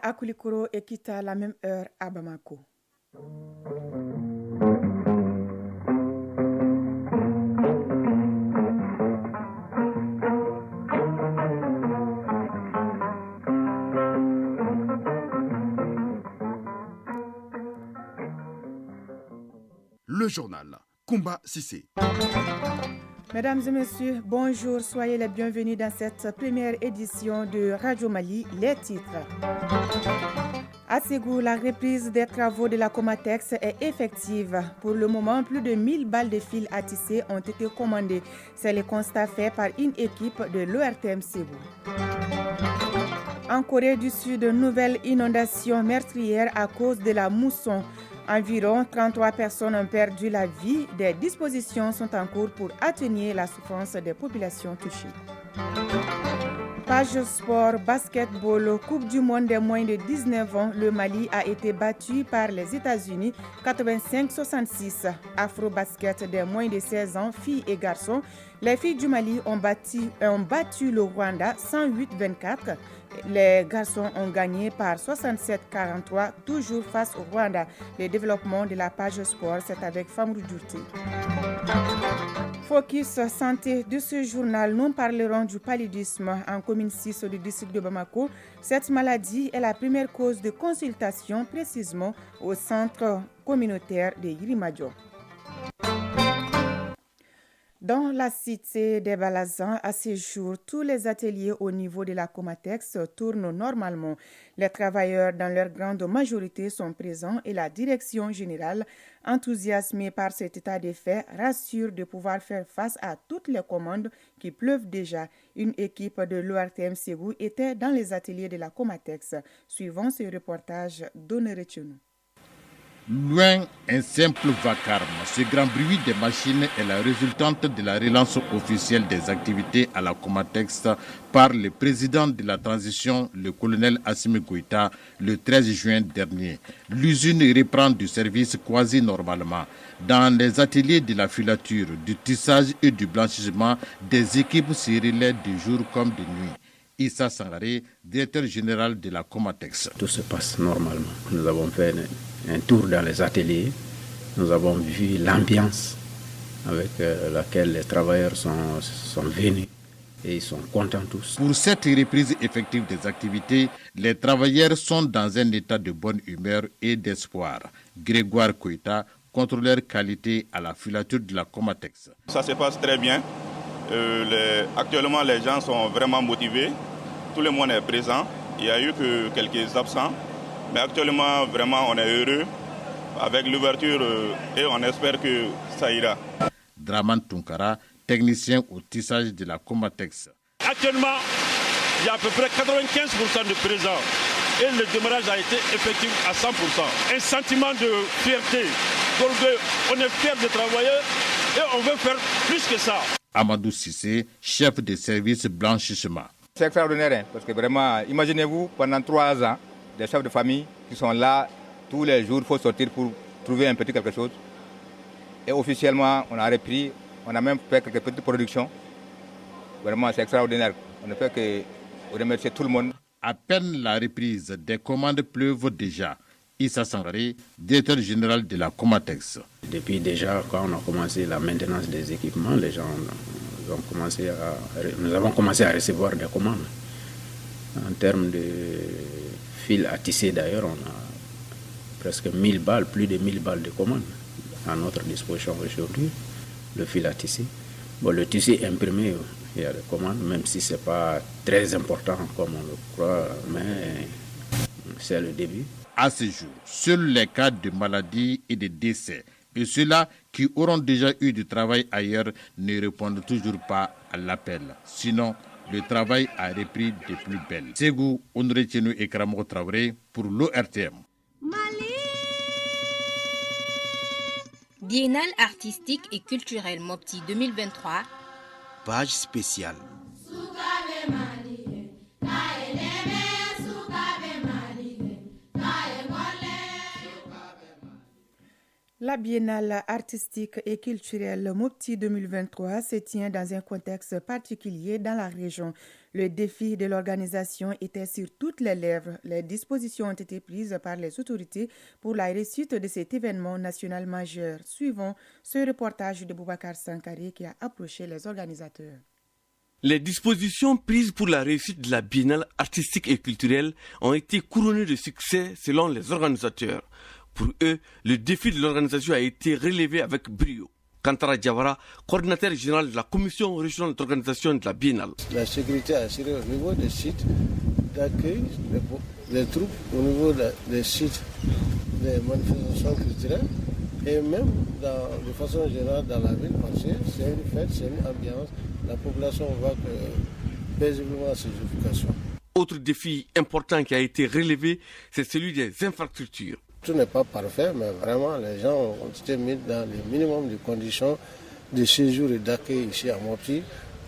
à Koulikoro et quitte à la même heure à Bamako. Le journal Koumba Sissé. Mesdames et messieurs, bonjour, soyez les bienvenus dans cette première édition de Radio Mali, les titres. À Ségou, la reprise des travaux de la Comatex est effective. Pour le moment, plus de 1000 balles de fil à tisser ont été commandées. C'est le constat fait par une équipe de l'ORTM Ségou. En Corée du Sud, nouvelle inondation meurtrière à cause de la mousson. Environ 33 personnes ont perdu la vie. Des dispositions sont en cours pour atténuer la souffrance des populations touchées. Page sport, basketball, Coupe du monde des moins de 19 ans, le Mali a été battu par les États-Unis 85-66. Afro-basket des moins de 16 ans, filles et garçons, les filles du Mali ont battu le Rwanda 108-24. Les garçons ont gagné par 67-43, toujours face au Rwanda. Le développement de la page sport, c'est avec Famrou Durti. Focus santé de ce journal, nous parlerons du paludisme en commune 6 du district de Bamako. Cette maladie est la première cause de consultation précisément au centre communautaire de Yirimadio. Dans la cité des Balazans, à ce jour, tous les ateliers au niveau de la Comatex tournent normalement. Les travailleurs, dans leur grande majorité, sont présents et la direction générale, enthousiasmée par cet état de fait, rassure de pouvoir faire face à toutes les commandes qui pleuvent déjà. Une équipe de l'ORTM Ségou était dans les ateliers de la Comatex. Suivant ce reportage d'Honoré-Tchenou. Loin un simple vacarme, ce grand bruit des machines est la résultante de la relance officielle des activités à la Comatex par le président de la transition, le colonel Assimi Goïta, le 13 juin dernier. L'usine reprend du service quasi normalement. Dans les ateliers de la filature, du tissage et du blanchissement, des équipes se relaient de jour comme de nuit. Issa Sangaré, directeur général de la Comatex. Tout se passe normalement. Nous avons fait un tour dans les ateliers. Nous avons vu l'ambiance avec laquelle les travailleurs sont venus et ils sont contents tous. Pour cette reprise effective des activités, les travailleurs sont dans un état de bonne humeur et d'espoir. Grégoire Koïta, contrôleur qualité à la filature de la Comatex. Ça se passe très bien. Actuellement, les gens sont vraiment motivés. Tout le monde est présent. Il y a eu que quelques absents. Mais actuellement, vraiment, on est heureux avec l'ouverture et on espère que ça ira. Draman Tunkara, technicien au tissage de la Comatex. Actuellement, il y a à peu près 95% de présents et le démarrage a été effectif à 100%. Un sentiment de fierté. Donc, on est fiers des travailleurs et on veut faire plus que ça. Amadou Sissé, chef de service blanchissement. C'est extraordinaire, parce que vraiment, imaginez-vous, pendant 3 ans, des chefs de famille qui sont là, tous les jours, il faut sortir pour trouver un petit quelque chose. Et officiellement, on a repris, on a même fait quelques petites productions. Vraiment, c'est extraordinaire. On ne peut que remercier tout le monde. À peine la reprise, des commandes pleuvent déjà. Issa Sangaré, directeur général de la Comatex. Depuis déjà, quand on a commencé la maintenance des équipements, les gens nous avons commencé à recevoir des commandes. En termes de fil à tisser d'ailleurs, on a presque 1000 balles, plus de 1000 balles de commandes à notre disposition aujourd'hui, le fil à tisser. Bon, le tissu imprimé, il y a des commandes, même si ce n'est pas très important comme on le croit, mais c'est le début. À ce jour, seuls les cas de maladie et de décès et ceux-là qui auront déjà eu du travail ailleurs ne répondent toujours pas à l'appel. Sinon, le travail a repris de plus belle. Ségou, Honoré-Tchenou et Kramo Traoré pour l'ORTM. Biennale artistique et culturelle Mopti 2023. Page spéciale. La biennale artistique et culturelle Mopti 2023 se tient dans un contexte particulier dans la région. Le défi de l'organisation était sur toutes les lèvres. Les dispositions ont été prises par les autorités pour la réussite de cet événement national majeur. Suivons ce reportage de Boubacar Sankari qui a approché les organisateurs. Les dispositions prises pour la réussite de la biennale artistique et culturelle ont été couronnées de succès selon les organisateurs. Pour eux, le défi de l'organisation a été relevé avec brio. Kantara Diawara, coordinateur général de la commission régionale d'organisation de la biennale. La sécurité assurée au niveau des sites d'accueil des troupes, au niveau des sites des manifestations culturelles et même de façon générale dans la ville, parce que c'est une fête, c'est une ambiance. La population va paisiblement à ses occupations. Autre défi important qui a été relevé, c'est celui des infrastructures. Tout n'est pas parfait, mais vraiment les gens ont été mis dans le minimum de conditions de séjour et d'accueil ici à Mopti,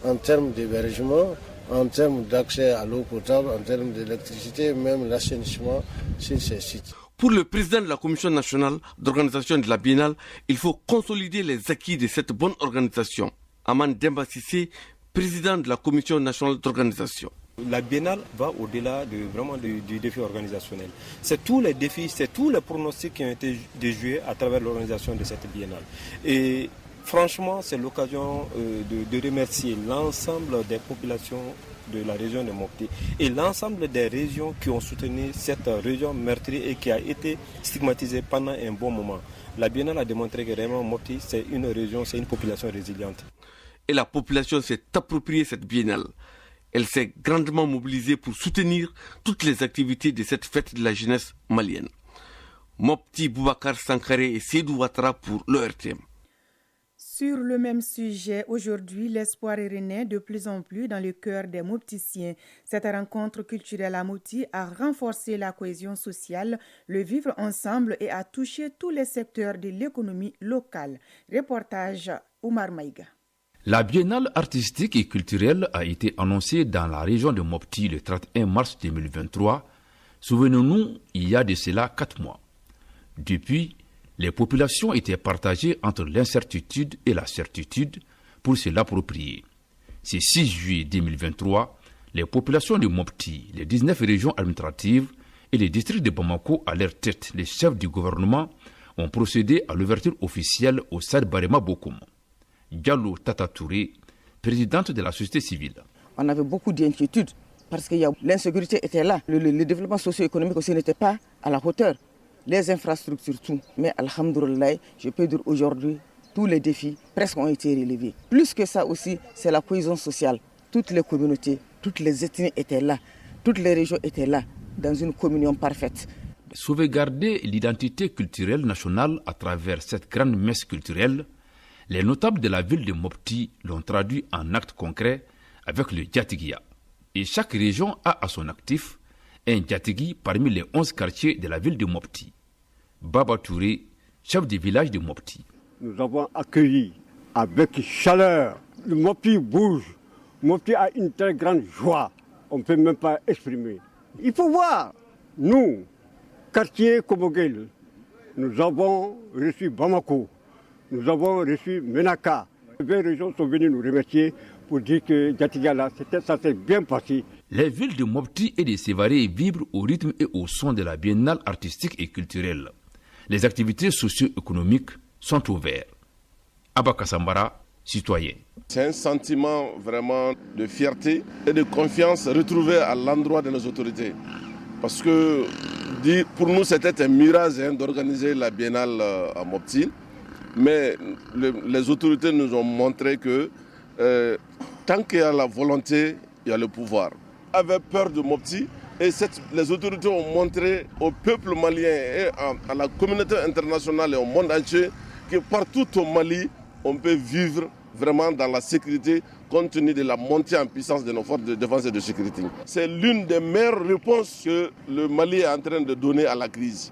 en termes d'hébergement, en termes d'accès à l'eau potable, en termes d'électricité, même l'assainissement sur ces sites. Pour le président de la Commission nationale d'organisation de la biennale, il faut consolider les acquis de cette bonne organisation. Aman Demba Sissé, président de la Commission nationale d'organisation. La biennale va au-delà du défi organisationnel. C'est tous les défis, c'est tous les pronostics qui ont été déjoués à travers l'organisation de cette biennale. Et franchement, c'est l'occasion de remercier l'ensemble des populations de la région de Mopti et l'ensemble des régions qui ont soutenu cette région meurtrie et qui a été stigmatisée pendant un bon moment. La biennale a démontré que vraiment Mopti, c'est une région, c'est une population résiliente. Et la population s'est appropriée cette biennale. Elle s'est grandement mobilisée pour soutenir toutes les activités de cette fête de la jeunesse malienne. Mopti, Boubacar Sankare et Seydou Ouattara pour l'ORTM. Sur le même sujet, aujourd'hui, l'espoir est rené de plus en plus dans le cœur des Mopticiens. Cette rencontre culturelle à Mopti a renforcé la cohésion sociale, le vivre ensemble et a touché tous les secteurs de l'économie locale. Reportage Oumar Maïga. La biennale artistique et culturelle a été annoncée dans la région de Mopti le 31 mars 2023. Souvenons-nous, il y a de cela 4 mois. Depuis, les populations étaient partagées entre l'incertitude et la certitude pour se l'approprier. Ce 6 juillet 2023, les populations de Mopti, les 19 régions administratives et les districts de Bamako à leur tête, les chefs du gouvernement, ont procédé à l'ouverture officielle au stade Barema Bokoum. Diallo Tata Touré, présidente de la société civile. On avait beaucoup d'inquiétudes parce que l'insécurité était là. Le développement socio-économique aussi n'était pas à la hauteur. Les infrastructures, tout. Mais alhamdoulilah, je peux dire aujourd'hui, tous les défis presque ont été relevés. Plus que ça aussi, c'est la cohésion sociale. Toutes les communautés, toutes les ethnies étaient là. Toutes les régions étaient là, dans une communion parfaite. Sauvegarder l'identité culturelle nationale à travers cette grande messe culturelle, les notables de la ville de Mopti l'ont traduit en actes concrets avec le Djatigia. Et chaque région a à son actif un Djatigi parmi les 11 quartiers de la ville de Mopti. Baba Touré, chef du village de Mopti. Nous avons accueilli avec chaleur. Le Mopti bouge. Mopti a une très grande joie. On ne peut même pas exprimer. Il faut voir, nous, quartier Komogel, nous avons reçu Bamako. Nous avons reçu Menaka. Les 20 régions sont venues nous remercier pour dire que Djatiga, ça s'est bien passé. Les villes de Mopti et de Sévaré vibrent au rythme et au son de la biennale artistique et culturelle. Les activités socio-économiques sont ouvertes. Abba Kassambara, citoyen. C'est un sentiment vraiment de fierté et de confiance retrouvé à l'endroit de nos autorités. Parce que pour nous, c'était un mirage d'organiser la biennale à Mopti. Mais les autorités nous ont montré que tant qu'il y a la volonté, il y a le pouvoir. On avait peur de Mopti et les autorités ont montré au peuple malien et à la communauté internationale et au monde entier que partout au Mali, on peut vivre vraiment dans la sécurité compte tenu de la montée en puissance de nos forces de défense et de sécurité. C'est l'une des meilleures réponses que le Mali est en train de donner à la crise.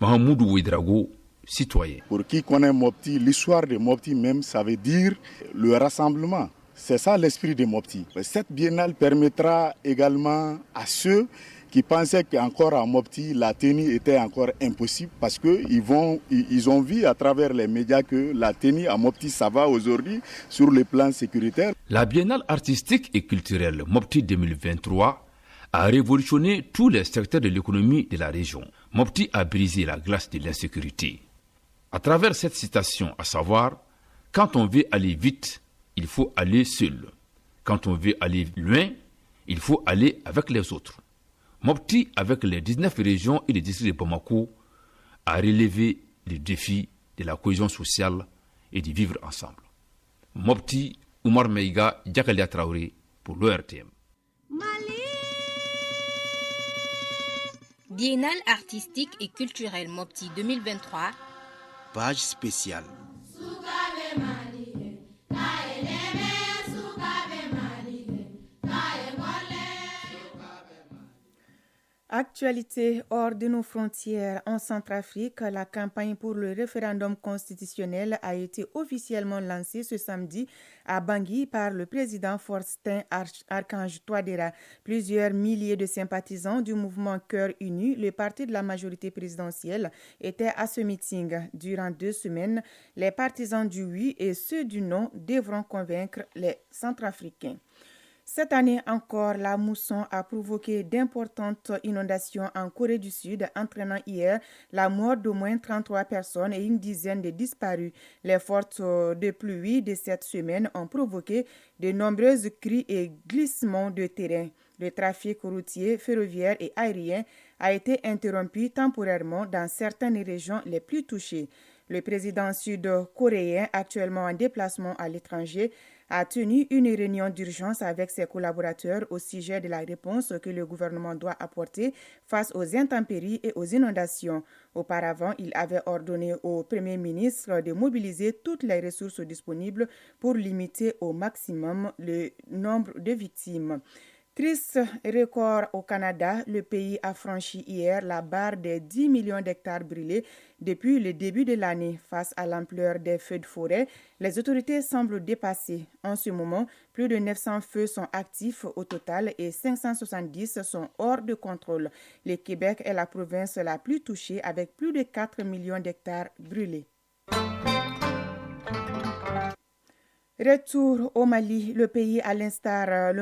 Mahamoudou Ouedraogo, citoyen. Pour qui connaît Mopti, l'histoire de Mopti même, ça veut dire le rassemblement. C'est ça l'esprit de Mopti. Cette biennale permettra également à ceux qui pensaient qu'encore à Mopti, la tenue était encore impossible parce qu'ils ont vu à travers les médias que la tenue à Mopti, ça va aujourd'hui sur le plan sécuritaire. La biennale artistique et culturelle Mopti 2023 a révolutionné tous les secteurs de l'économie de la région. Mopti a brisé la glace de l'insécurité. À travers cette citation, à savoir, quand on veut aller vite, il faut aller seul. Quand on veut aller loin, il faut aller avec les autres. Mopti, avec les 19 régions et les districts de Bamako, a relevé les défis de la cohésion sociale et de vivre ensemble. Mopti, Oumar Meiga, Diakalia Traoré, pour l'ORTM. Biennale artistique et culturelle Mopti 2023. Page spéciale. Actualité hors de nos frontières en Centrafrique, la campagne pour le référendum constitutionnel a été officiellement lancée ce samedi à Bangui par le président Faustin Archange Touadéra. Plusieurs milliers de sympathisants du mouvement Cœur Uni, le parti de la majorité présidentielle, étaient à ce meeting. Durant 2 semaines, les partisans du oui et ceux du non devront convaincre les Centrafricains. Cette année encore, la mousson a provoqué d'importantes inondations en Corée du Sud, entraînant hier la mort d'au moins 33 personnes et une dizaine de disparus. Les fortes de pluie de cette semaine ont provoqué de nombreuses crues et glissements de terrain. Le trafic routier, ferroviaire et aérien a été interrompu temporairement dans certaines régions les plus touchées. Le président sud-coréen, actuellement en déplacement à l'étranger, a tenu une réunion d'urgence avec ses collaborateurs au sujet de la réponse que le gouvernement doit apporter face aux intempéries et aux inondations. Auparavant, il avait ordonné au Premier ministre de mobiliser toutes les ressources disponibles pour limiter au maximum le nombre de victimes. Triste record au Canada, le pays a franchi hier la barre des 10 millions d'hectares brûlés depuis le début de l'année. Face à l'ampleur des feux de forêt, les autorités semblent dépassées. En ce moment, plus de 900 feux sont actifs au total et 570 sont hors de contrôle. Le Québec est la province la plus touchée avec plus de 4 millions d'hectares brûlés. Retour au Mali, le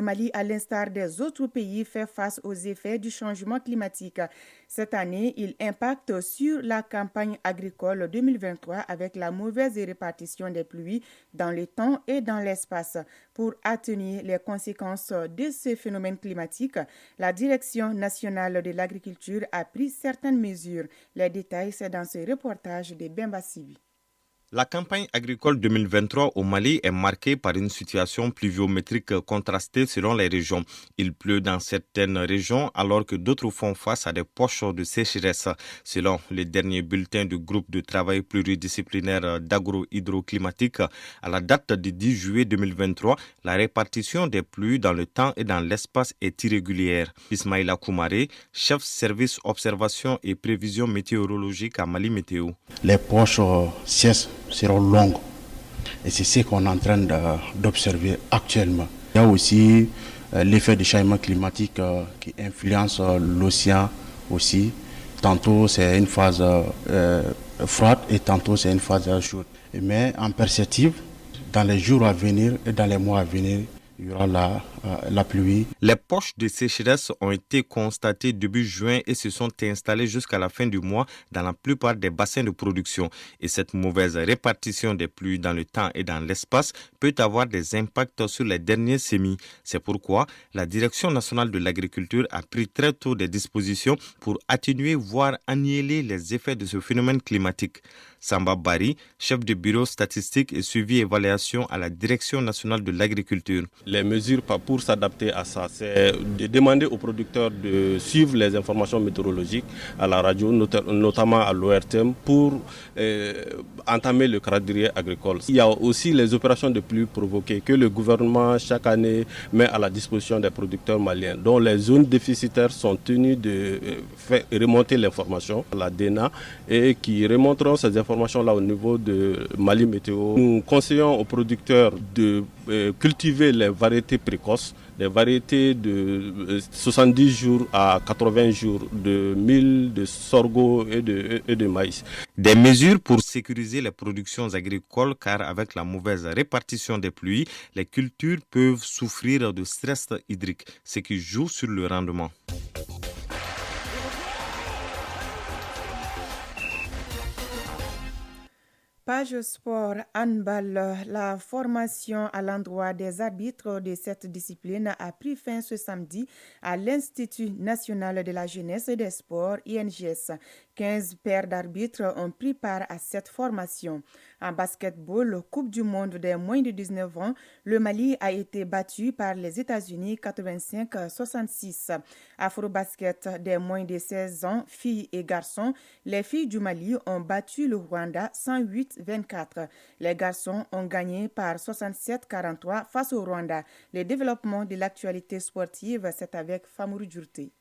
Mali, à l'instar des autres pays, fait face aux effets du changement climatique. Cette année, il impacte sur la campagne agricole 2023 avec la mauvaise répartition des pluies dans le temps et dans l'espace. Pour atténuer les conséquences de ce phénomène climatique, la Direction nationale de l'agriculture a pris certaines mesures. Les détails, c'est dans ce reportage de Bemba Sibi. La campagne agricole 2023 au Mali est marquée par une situation pluviométrique contrastée selon les régions. Il pleut dans certaines régions alors que d'autres font face à des poches de sécheresse. Selon les derniers bulletins du groupe de travail pluridisciplinaire d'agro-hydroclimatique, à la date du 10 juillet 2023, la répartition des pluies dans le temps et dans l'espace est irrégulière. Ismaïla Koumaré, chef service observation et prévision météorologique à Mali Météo. Les poches seront longues et c'est ce qu'on est en train d'observer actuellement. Il y a aussi l'effet du changement climatique qui influence l'océan aussi. Tantôt c'est une phase froide et tantôt c'est une phase chaude. Mais en perspective, dans les jours à venir et dans les mois à venir, il y aura la pluie. Les poches de sécheresse ont été constatées début juin et se sont installées jusqu'à la fin du mois dans la plupart des bassins de production. Et cette mauvaise répartition des pluies dans le temps et dans l'espace peut avoir des impacts sur les derniers semis. C'est pourquoi la Direction nationale de l'agriculture a pris très tôt des dispositions pour atténuer, voire annihiler les effets de ce phénomène climatique. Samba Bari, chef de bureau statistique et suivi évaluation à la Direction nationale de l'agriculture. Les mesures pour s'adapter à ça, c'est de demander aux producteurs de suivre les informations météorologiques à la radio, notamment à l'ORTM, pour entamer le calendrier agricole. Il y a aussi les opérations de pluie provoquées que le gouvernement chaque année met à la disposition des producteurs maliens, dont les zones déficitaires sont tenues de faire remonter l'information à la DENA et qui remonteront ces informations informations-là au niveau de Mali Météo. Nous conseillons aux producteurs de cultiver les variétés précoces, des variétés de 70 jours à 80 jours de mil, de sorgho et de maïs. Des mesures pour sécuriser les productions agricoles car avec la mauvaise répartition des pluies, les cultures peuvent souffrir de stress hydrique, ce qui joue sur le rendement. Page sport, handball, la formation à l'endroit des arbitres de cette discipline a pris fin ce samedi à l'Institut national de la jeunesse et des sports, INJS. 15 paires d'arbitres ont pris part à cette formation. En basketball, Coupe du monde des moins de 19 ans, le Mali a été battu par les États-Unis 85-66. Afro-basket des moins de 16 ans, filles et garçons, les filles du Mali ont battu le Rwanda 108-24. Les garçons ont gagné par 67-43 face au Rwanda. Le développement de l'actualité sportive, c'est avec Famourou Djourté.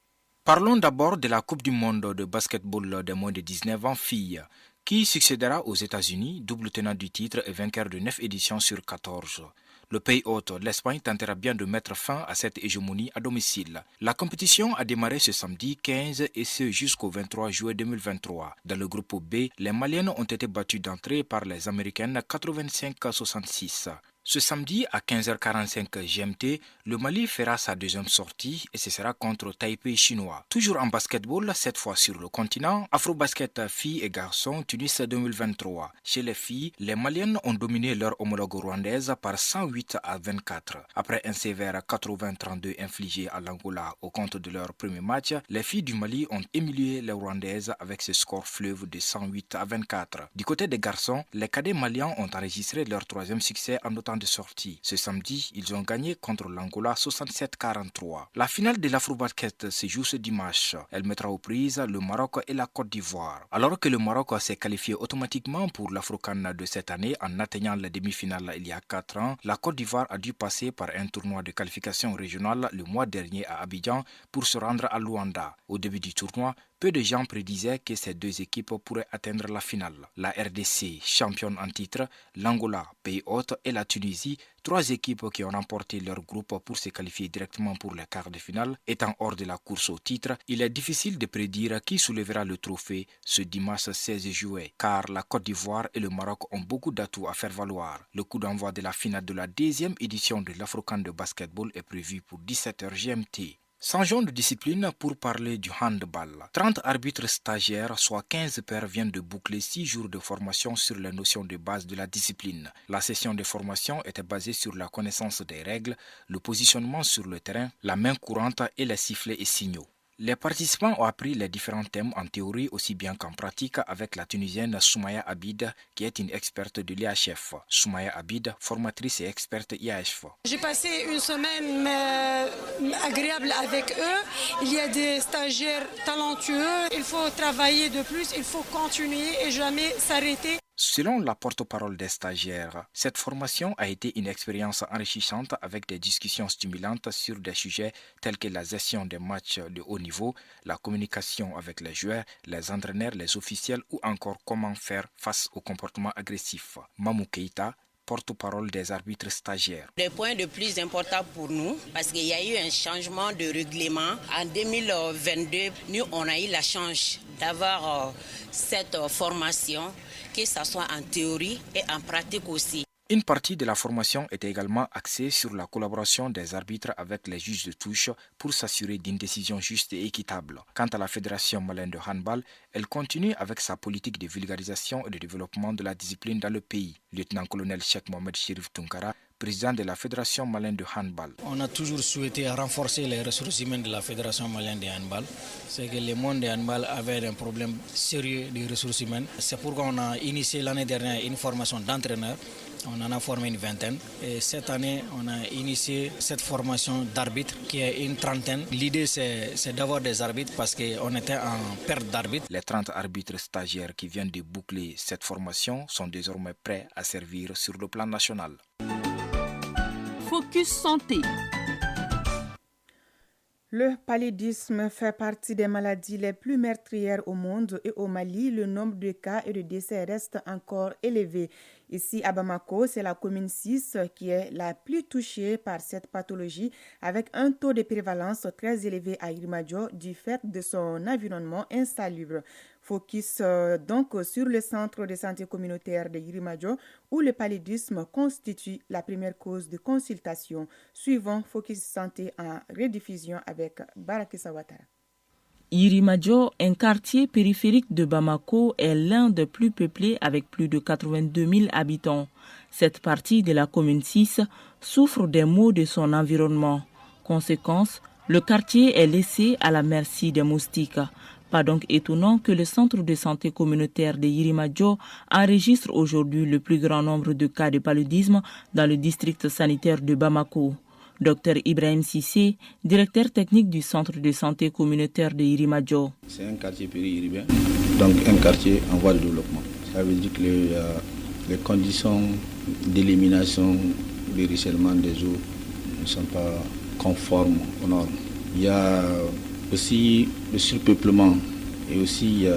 Parlons d'abord de la Coupe du monde de basketball des moins de 19 ans filles, qui succédera aux États-Unis, double tenant du titre et vainqueur de 9 éditions sur 14. Le pays hôte, l'Espagne, tentera bien de mettre fin à cette hégémonie à domicile. La compétition a démarré ce samedi 15 et ce jusqu'au 23 juillet 2023. Dans le groupe B, les Maliennes ont été battues d'entrée par les Américaines 85-66. Ce samedi à 15h45 GMT, le Mali fera sa deuxième sortie et ce sera contre Taipei chinois. Toujours en basketball, cette fois sur le continent, Afro-basket filles et garçons Tunis 2023. Chez les filles, les Maliennes ont dominé leur homologue rwandaise par 108-24. Après un sévère 80-32 infligé à l'Angola au compte de leur premier match, les filles du Mali ont humilié les Rwandaises avec ce score fleuve de 108-24. Du côté des garçons, les cadets maliens ont enregistré leur troisième succès en autant de sortie. Ce samedi, ils ont gagné contre l'Angola 67-43. La finale de l'Afro-basket se joue ce dimanche. Elle mettra aux prises le Maroc et la Côte d'Ivoire. Alors que le Maroc s'est qualifié automatiquement pour l'Afro-CAN de cette année en atteignant la demi-finale il y a 4 ans, la Côte d'Ivoire a dû passer par un tournoi de qualification régionale le mois dernier à Abidjan pour se rendre à Luanda. Au début du tournoi, peu de gens prédisaient que ces deux équipes pourraient atteindre la finale. La RDC, championne en titre, l'Angola, pays hôte, et la Tunisie, 3 équipes qui ont remporté leur groupe pour se qualifier directement pour les quarts de finale. Étant hors de la course au titre, il est difficile de prédire qui soulèvera le trophée ce dimanche 16 juillet, car la Côte d'Ivoire et le Maroc ont beaucoup d'atouts à faire valoir. Le coup d'envoi de la finale de la 2e édition de l'Afro-CAN de basketball est prévu pour 17h GMT. Changeons de discipline pour parler du handball. 30 arbitres stagiaires, soit 15 paires, viennent de boucler 6 jours de formation sur les notions de base de la discipline. La session de formation était basée sur la connaissance des règles, le positionnement sur le terrain, la main courante et les sifflets et signaux. Les participants ont appris les différents thèmes en théorie aussi bien qu'en pratique avec la Tunisienne Soumaya Abid, qui est une experte de l'IHF. Soumaya Abid, formatrice et experte IHF. J'ai passé une semaine agréable avec eux. Il y a des stagiaires talentueux. Il faut travailler de plus, il faut continuer et jamais s'arrêter. Selon la porte-parole des stagiaires, cette formation a été une expérience enrichissante avec des discussions stimulantes sur des sujets tels que la gestion des matchs de haut niveau, la communication avec les joueurs, les entraîneurs, les officiels ou encore comment faire face au comportement agressif. Mamou Keita, porte-parole des arbitres stagiaires. Le point le plus important pour nous, parce qu'il y a eu un changement de règlement. En 2022, nous, on a eu la chance d'avoir cette formation, que ce soit en théorie et en pratique aussi. Une partie de la formation est également axée sur la collaboration des arbitres avec les juges de touche pour s'assurer d'une décision juste et équitable. Quant à la Fédération malienne de handball, elle continue avec sa politique de vulgarisation et de développement de la discipline dans le pays. Lieutenant-colonel Cheikh Mohamed Chérif Tunkara, président de la Fédération malienne de handball. On a toujours souhaité renforcer les ressources humaines de la Fédération malienne de handball. C'est que le monde de handball avait un problème sérieux de ressources humaines. C'est pourquoi on a initié l'année dernière une formation d'entraîneurs. On en a formé une vingtaine. Et cette année, on a initié cette formation d'arbitres qui est une trentaine. L'idée, c'est d'avoir des arbitres parce qu'on était en perte d'arbitres. Les 30 arbitres stagiaires qui viennent de boucler cette formation sont désormais prêts à servir sur le plan national. Focus Santé. Le paludisme fait partie des maladies les plus meurtrières au monde et au Mali, le nombre de cas et de décès reste encore élevé. Ici à Bamako, c'est la commune 6 qui est la plus touchée par cette pathologie avec un taux de prévalence très élevé à Yirimajio du fait de son environnement insalubre. Focus donc sur le centre de santé communautaire de Yirimajio où le paludisme constitue la première cause de consultation. Suivant Focus Santé en rediffusion avec Barakissa Ouattara. Yirimajio, un quartier périphérique de Bamako, est l'un des plus peuplés avec plus de 82 000 habitants. Cette partie de la commune 6 souffre des maux de son environnement. Conséquence, le quartier est laissé à la merci des moustiques. Pas donc étonnant que le centre de santé communautaire de Yirimajio enregistre aujourd'hui le plus grand nombre de cas de paludisme dans le district sanitaire de Bamako. Dr Ibrahim Sissé, directeur technique du centre de santé communautaire de Yirimajio. C'est un quartier périurbain, donc un quartier en voie de développement. Ça veut dire que les conditions d'élimination, du ruissellement des eaux ne sont pas conformes aux normes. Il y a aussi le surpeuplement et aussi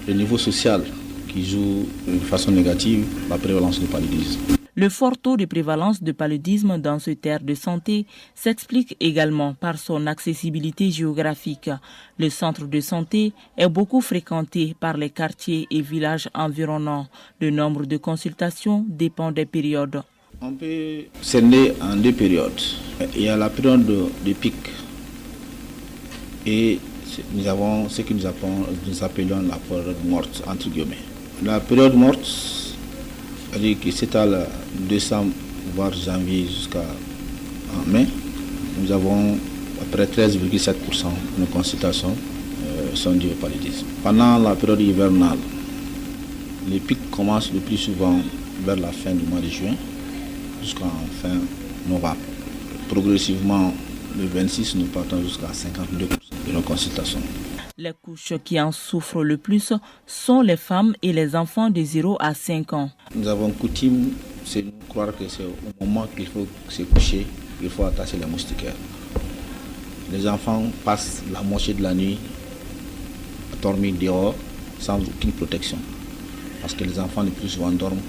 le niveau social qui joue de façon négative la prévalence du paludisme. Le fort taux de prévalence de paludisme dans ce terre de santé s'explique également par son accessibilité géographique. Le centre de santé est beaucoup fréquenté par les quartiers et villages environnants. Le nombre de consultations dépend des périodes. On peut scinder en deux périodes. Il y a la période de pic et nous avons ce que nous appelons la période morte, entre guillemets. La période morte, c'est-à-dire que s'étale décembre, voire janvier jusqu'à mai, nous avons à peu près 13,7% de nos consultations sont dues au paludisme. Pendant la période hivernale, les pics commencent le plus souvent vers la fin du mois de juin jusqu'en fin novembre. Progressivement, le 26, nous partons jusqu'à 52% de nos consultations. Les couches qui en souffrent le plus sont les femmes et les enfants de 0 à 5 ans. Nous avons coutume de croire que c'est au moment qu'il faut se coucher qu'il faut attacher les moustiquaires. Les enfants passent la moitié de la nuit à dormir dehors sans aucune protection. Parce que les enfants le plus souvent dorment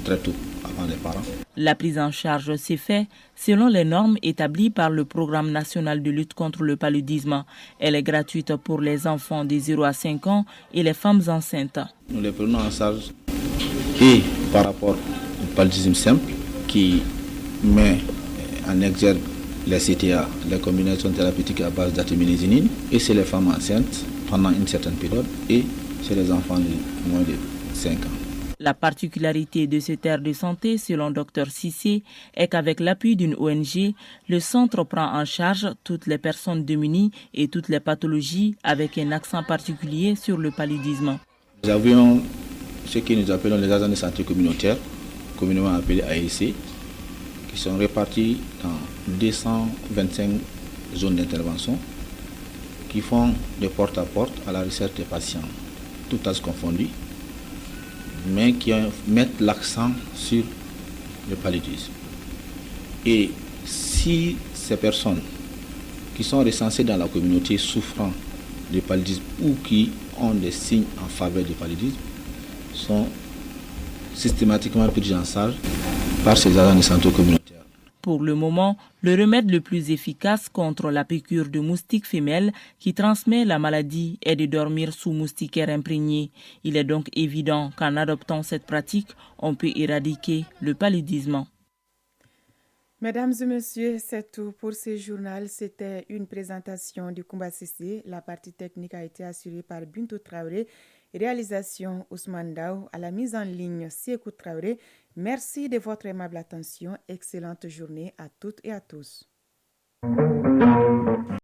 très tôt avant les parents. La prise en charge s'est faite selon les normes établies par le Programme national de lutte contre le paludisme. Elle est gratuite pour les enfants de 0 à 5 ans et les femmes enceintes. Nous les prenons en charge et par rapport au paludisme simple qui met en exergue les CTA, les combinaisons thérapeutiques à base d'artéminésinine, et c'est les femmes enceintes pendant une certaine période et c'est les enfants de moins de 5 ans. La particularité de cette aire de santé, selon Dr Sissé, est qu'avec l'appui d'une ONG, le centre prend en charge toutes les personnes démunies et toutes les pathologies avec un accent particulier sur le paludisme. Nous avions ce que nous appelons les agents de santé communautaires, communément appelés AEC, qui sont répartis dans 225 zones d'intervention, qui font de porte-à-porte à la recherche des patients, tout âge confondu, mais qui mettent l'accent sur le paludisme. Et si ces personnes qui sont recensées dans la communauté souffrant de paludisme ou qui ont des signes en faveur du paludisme sont systématiquement pris en charge par ces agents de santé communautaire. Pour le moment, le remède le plus efficace contre la piqûre de moustique femelle qui transmet la maladie est de dormir sous moustiquaire imprégné. Il est donc évident qu'en adoptant cette pratique, on peut éradiquer le paludisme. Mesdames et messieurs, c'est tout pour ce journal. C'était une présentation du Kumba Sissé. La partie technique a été assurée par Bintou Traoré. Réalisation Ousmane Daou. À la mise en ligne, Sékou Traoré. Merci de votre aimable attention. Excellente journée à toutes et à tous.